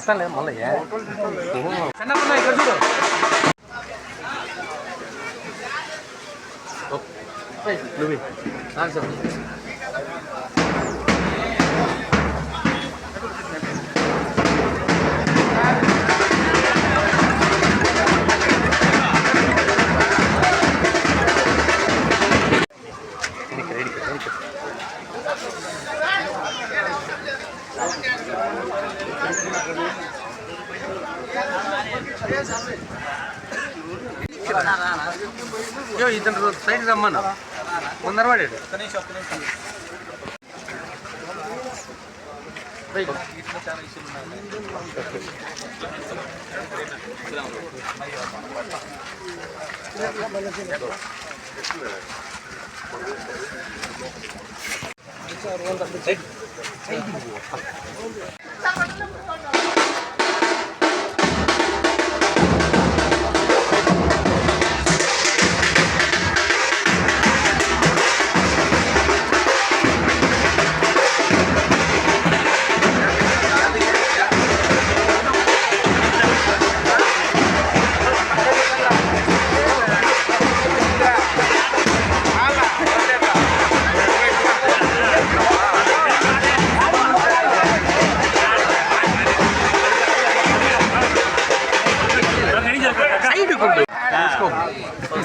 తీస్తానులే మళ్ళీ చిన్నప్పుడు ఇక్కడ చూడు నువ్వు సార్ ఇతను సైడ్ రమ్మన్నా ముందర పడాడు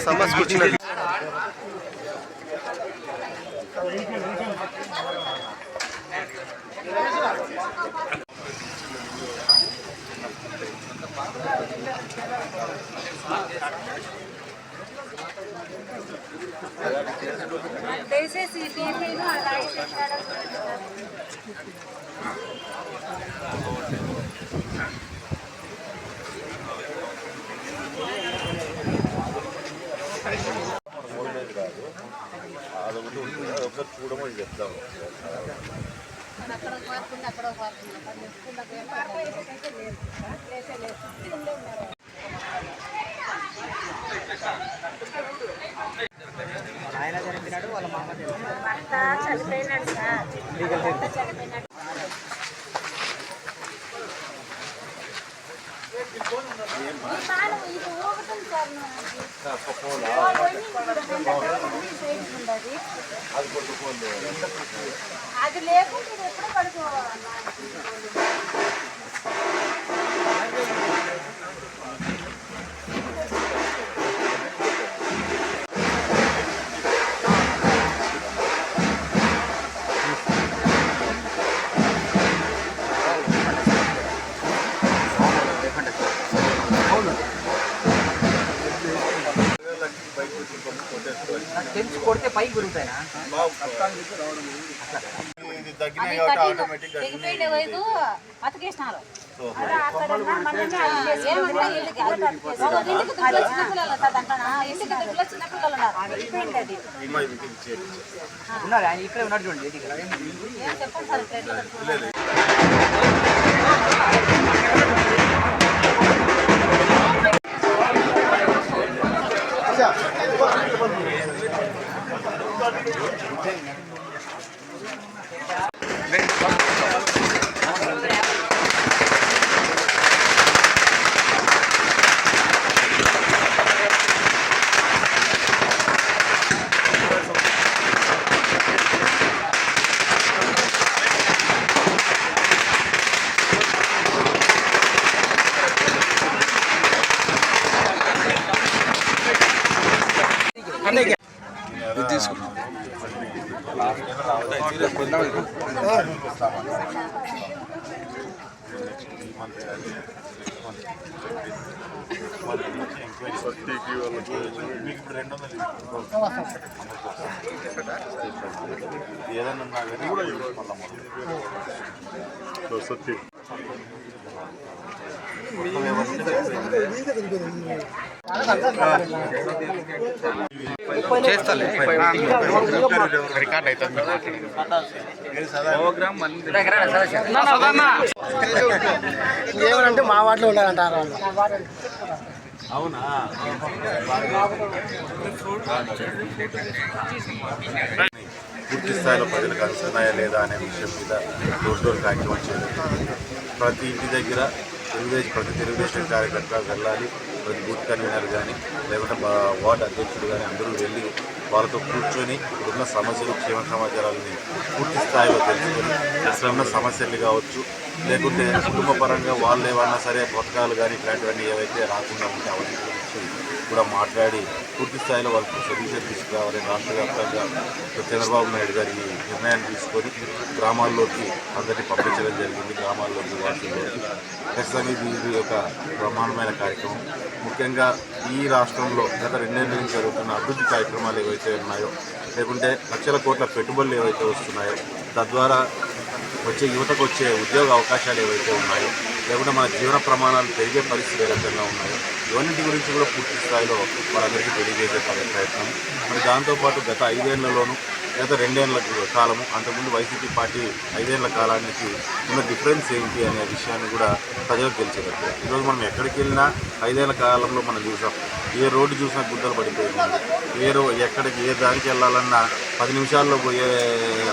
సమస్య కూర్చున్నది దయచేసి టీవీను అలా అదొకటి చూడమని చెప్తాం ఆయన చనిపోయినాడు వాళ్ళ మామ చనిపోయినాడు సార్ చనిపోయినాడు అది లేకుండా ఎప్పుడు పడుకోవాలి తెలిసి కొడితే పైకి గురుగుతాయినా అతికేసినారు ఉన్నారు ఆయన ఇక్కడే ఉన్నాడు చూడండి చెప్పండి సార్ ఏదన్నా చేస్తాలే రికార్డ్ అవుతుంది ఏమనంటే మా వాటిలో ఉండాలంటారు అవునా పూర్తి స్థాయిలో ప్రజలకు అందుతున్నాయా లేదా అనే విషయం మీద డోర్ డోర్ కార్యక్రమం చేయడం ప్రతి ఇంటి దగ్గర ప్రతి తెలుగుదేశం కార్యకర్త వెళ్ళాలి, ప్రతి బూత్ కన్వీనర్ కానీ లేకుంటే వార్డు అధ్యక్షుడు కానీ అందరూ వెళ్ళి వాళ్ళతో కూర్చొని ఇప్పుడున్న సమస్యలు క్షేమ సమాచారాలని పూర్తి స్థాయిలో తెలుసుకొని అసలు ఉన్న సమస్యలు కావచ్చు, లేకుంటే కుటుంబ పరంగా వాళ్ళు ఏమన్నా సరే పథకాలు కానీ ఇట్లాంటివన్నీ ఏవైతే రాకుండా ఉంటే అవన్నీ గురించి కూడా మాట్లాడి పూర్తి స్థాయిలో వాళ్ళకి సొల్యూషన్ తీసుకురావాలి. రాష్ట్ర వ్యాప్తంగా చంద్రబాబు నాయుడు గారి నిర్ణయాన్ని తీసుకొని గ్రామాల్లోకి అందరినీ పంపించడం జరిగింది. గ్రామాల్లోకి వాసుల్లోకి ఖచ్చితంగా ఇది ఒక బ్రహ్మాండమైన కార్యక్రమం. ముఖ్యంగా ఈ రాష్ట్రంలో గత 2 ఏళ్ళ నుంచి జరుగుతున్న అభివృద్ధి కార్యక్రమాలు ఏవైతే ఉన్నాయో, లేకుంటే లక్షల కోట్ల పెట్టుబడులు ఏవైతే వస్తున్నాయో, తద్వారా వచ్చే యువతకు వచ్చే ఉద్యోగ అవకాశాలు ఏవైతే ఉన్నాయో, లేకుంటే మన జీవన ప్రమాణాలు పెరిగే పరిస్థితులు ఏ రకంగా ఉన్నాయో, ఇవన్నింటి గురించి కూడా పూర్తి స్థాయిలో వాళ్ళందరికీ తెలియజేసే ప్రయత్నం. మరి దాంతోపాటు గత 5 ఏళ్లలోనూ గత 2 ఏళ్ల కాలము, అంతకుముందు వైసీపీ పార్టీ 5 ఏళ్ల కాలానికి ఉన్న డిఫరెన్స్ ఏంటి అనే విషయాన్ని కూడా ప్రజలకు తెలిసేటట్టు. ఈరోజు మనం ఎక్కడికి వెళ్ళినా 5 ఏళ్ల కాలంలో మనం చూసాం, ఏ రోడ్డు చూసినా గుంతలు పడిపోయింది. ఎక్కడికి ఏ దానికి వెళ్ళాలన్నా 10 నిమిషాల్లో పోయే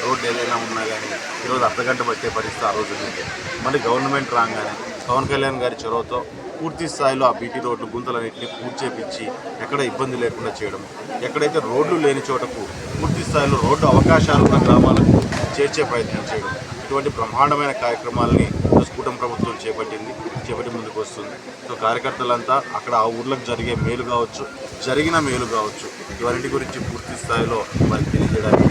రోడ్డు ఏదైనా ఉన్నా కానీ ఈరోజు అర్ధగంట పట్టే పరిస్థితి ఆ రోజు నుంచి. మళ్ళీ గవర్నమెంట్ రాగానే పవన్ కళ్యాణ్ గారి చొరవతో పూర్తి స్థాయిలో ఆ బీటీ రోడ్లు గుంతలన్నింటినీ పూర్తి చేపించి ఎక్కడ ఇబ్బంది లేకుండా చేయడం, ఎక్కడైతే రోడ్లు లేని చోటకు పూర్తి స్థాయిలో రోడ్డు అవకాశాలు ఉన్న గ్రామాలకు చేర్చే ప్రయత్నం చేయడం, ఇటువంటి బ్రహ్మాండమైన కార్యక్రమాలని కూటమి ప్రభుత్వం చేపట్టి ముందుకు వస్తుంది. సో కార్యకర్తలంతా అక్కడ ఆ ఊర్లకు జరిగే మేలు కావచ్చు, జరిగిన మేలు కావచ్చు, ఇవన్నిటి గురించి పూర్తి స్థాయిలో వారికి తెలియజేయడానికి